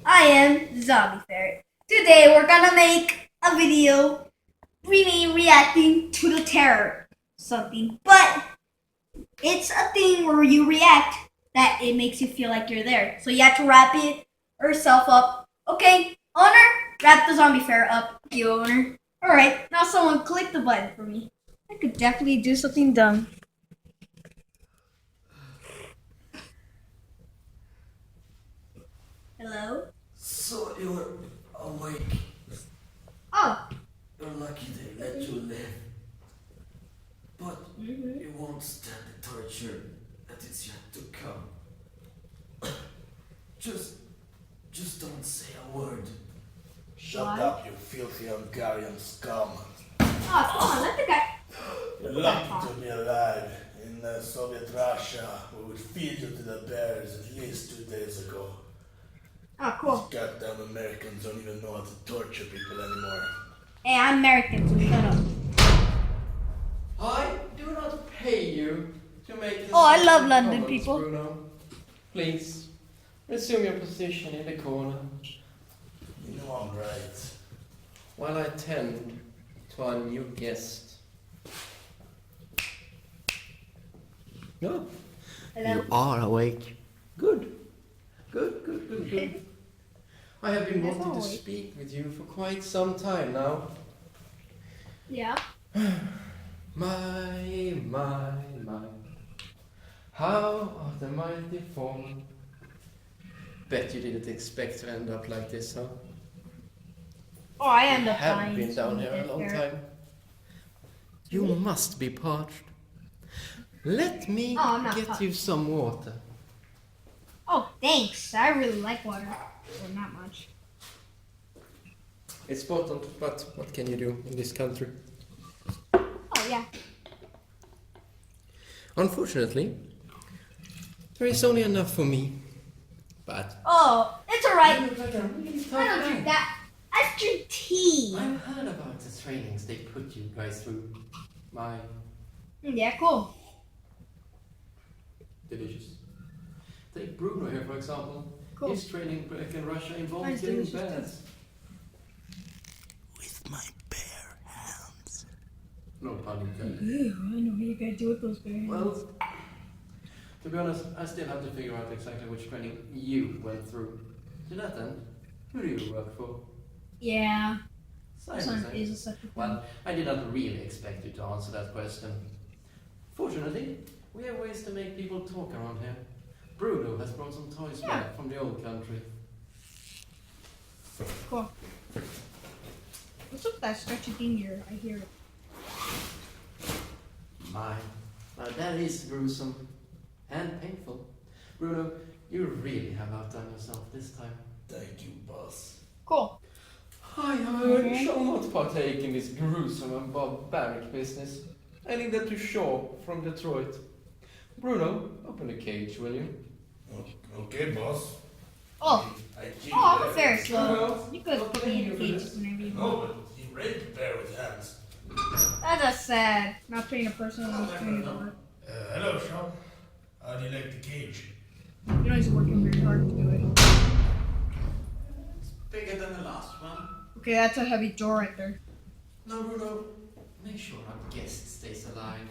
I am Zombie Ferret. Today we're gonna make a video really reacting to the terror something, but it's a thing where you react that it makes you feel like you're there. So you have to wrap it yourself up. Okay, owner, wrap the Zombie Ferret up. You owner. Alright, now someone click the button for me. I could definitely do something dumb. Hello? So you're awake. Oh. You're lucky they let you live. But you won't stand the torture that is yet to come. Just don't say a word. Shut Why? up, you filthy Hungarian scum. Oh, come on, let the guy. You're lucky to be alive. In Soviet Russia, we would feed you to the bears at least 2 days ago. Oh, cool. These goddamn Americans don't even know how to torture people anymore. Hey, I'm American, so shut up. I do not pay you to make this. Oh, I love London comments, people. Bruno. Please, resume your position in the corner You know I'm right. while I tend to our new guest. No, Hello. you are awake. Good. I have been Yes, wanting to awake. speak with you for quite some time now. Yeah. My. How are the mighty fallen? Bet you didn't expect to end up like this, huh? Oh, I end You up have dying. been down here a long time. You must be parched. Let me Oh, I'm not get parched. you some water. Oh, thanks. I really like water. Well, not much. It's important, but what can you do in this country? Oh, yeah. Unfortunately, there is only enough for me. But Oh, it's alright. you look like a really tough I don't guy. drink that. I drink tea. I've heard about the trainings they put you guys through. My Yeah, cool. delicious. Take Bruno here, for example. Cool. His training back in Russia involved Mine's killing delicious too. bears. With my bare hands. No pun intended. Ew, I know what you gotta do with those bears. Well, to be honest, I still have to figure out exactly which training you went through. To that end, who do you work for? Yeah. Science, Sun eh? is a such a thing. Well, I did not really expect you to answer that question. Fortunately, we have ways to make people talk around here. Bruno has brought some toys Yeah. back from the old country. Cool. What's up with that stretchy thing here? I hear it. My, now that is gruesome and painful. Bruno, you really have outdone yourself this time. Thank you, boss. Cool. I, however, shall not partake in this gruesome and barbaric business. I leave that to Shaw from Detroit. Bruno, open the cage, will you? Okay, boss. Oh. I cheated. Oh, I'm very slow. Well, You could I'll put be in in here for cages this. whenever you No, want. but he raped the bear with hands. That's just sad. Not treating a person who's doing the work. Hello, Sean. How do you like the cage? You know he's working very hard to do it. It's bigger than the last one. Okay, that's a heavy door right there. No, Bruno, make sure our guest stays alive.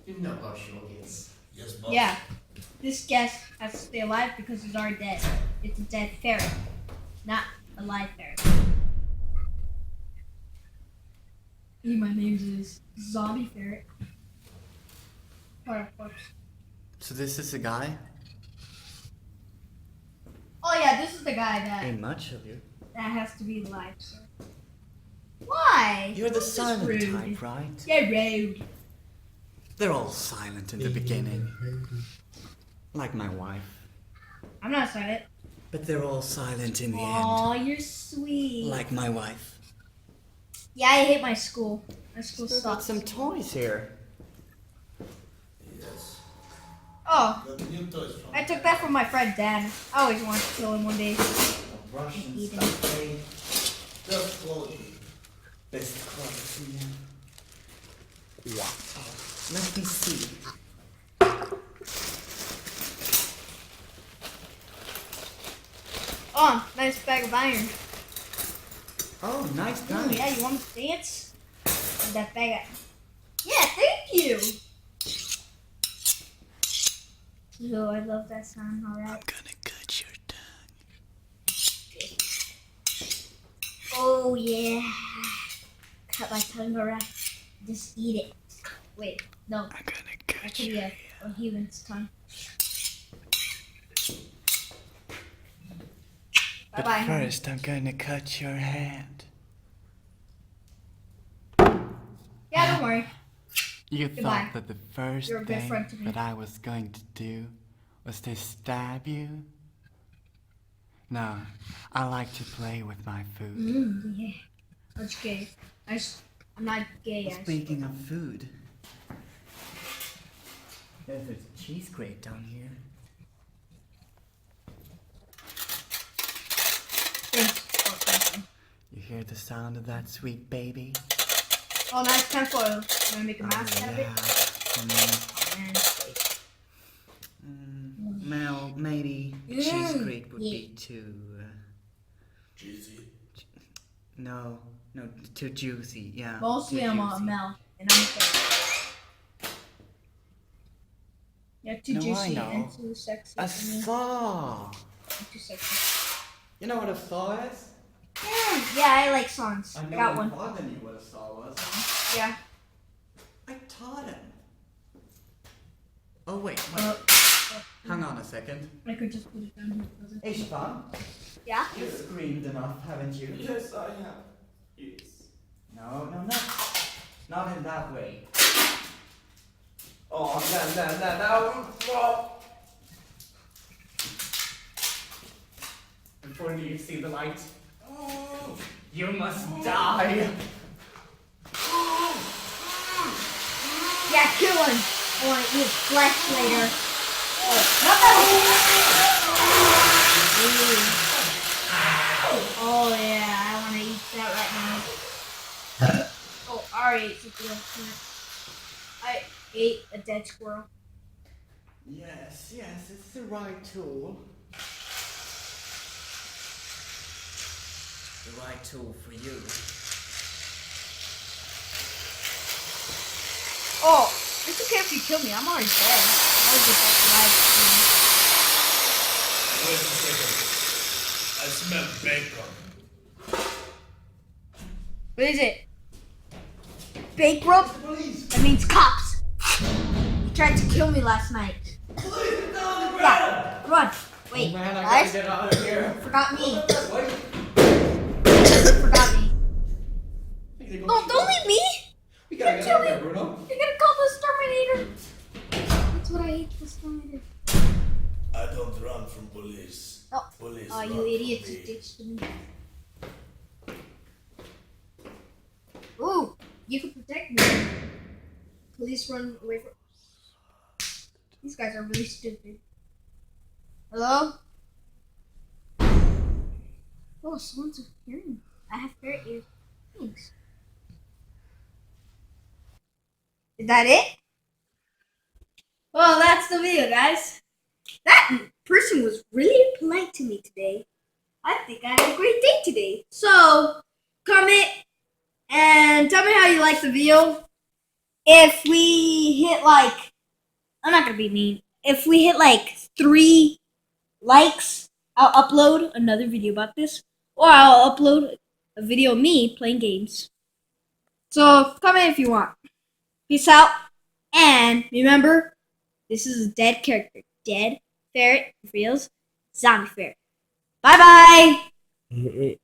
You know how Shaw gets. Yes, boss. Yeah. This guest has to stay alive because he's already dead. It's a dead ferret, not a live ferret. Hey, my name is Zombie Ferret. What a corpse. So this is the guy? Oh yeah, this is the guy that Ain't much of you. has to be alive, sir. Why? You're the This is silent rude. type, right? Yeah, rude. They're all silent in the beginning. Like my wife. I'm not silent. But they're all silent in the Aw, you're sweet. end. Like my wife. Yeah, I hate my school. My school We've got sucks. some toys here. Yes. Oh, Got the new toys from I took that from my friend Dan. I always wanted to kill him one day. Russian Eat stuff, eh? Just quality. Best quality. Wow. Let me see. Oh, Nice bag of iron. Oh, nice Oh, dance. yeah, you want to dance? With that bag of... Yeah, thank you. Oh, I love that song. All right. Gonna cut your tongue. Oh yeah. Cut my tongue. All right. Just eat it. Wait, no. I'm gonna That cut could be a human's tongue. Bye But bye. first, I'm gonna cut your hand. Yeah, don't worry. You Goodbye. thought that the first You're a good thing friend to me. that I was going to do was to stab you? No, I like to play with my food. Yeah. That's gay. I'm not gay. Speaking of food, there's a cheese grate down here. Thanks. You hear the sound of that, sweet baby? Oh, nice tinfoil. Can I make a mask out of it? Mel, maybe cheese grate would be too... Cheesy. no, too juicy, yeah. Mostly too I'm a juicy. Mel, and I'm gay. You're too No, I juicy know. and too sexy A for me. saw! I'm too sexy. You know what a saw is? Yeah, I like songs. I know Got my one. father knew what a saw was. Yeah. I taught him. Oh wait. Hang on a second. I could just put it down here. Doesn't Hey Siobhan, Yeah? you've screamed enough, haven't you? Yes, I have. Yes. No, not in that way. Oh, no. Before you see the light, you must die. Yeah, kill him. I want to eat his flesh later. Oh yeah, I want to eat that right now. Oh, I already ate something else. I ate a dead squirrel. Yes, it's the right tool. The right tool for you. Oh, it's okay if you kill me. I'm already dead. I'll get back to life. Wait a second. I smell bacon. What is it? Bankrupt? That means cops. He tried to kill me last night. Yeah, run. Wait, Oh man, I guys, gotta get out of here. forgot me. Wait. Forgot me. No, don't leave me. We gotta get out of here, Bruno. You're gonna call the exterminator. That's what I hate, the exterminator. I don't run from police. Oh, Police oh, run you from idiots me. ditched me. Ooh, you can protect me. Police run away from. These guys are really stupid. Hello? Oh, someone's hearing me. I have ferret ears. Thanks. Is that it? Well, that's the video, guys. That person was really polite to me today. I think I had a great day today. So, comment and tell me how you liked the video. If we hit like, I'm not gonna be mean. If we hit like 3 likes, I'll upload another video about this. Or I'll upload a video of me playing games. So, comment if you want. Peace out. And remember, this is a dead character. Dead ferret reveals zombie ferret. Bye bye.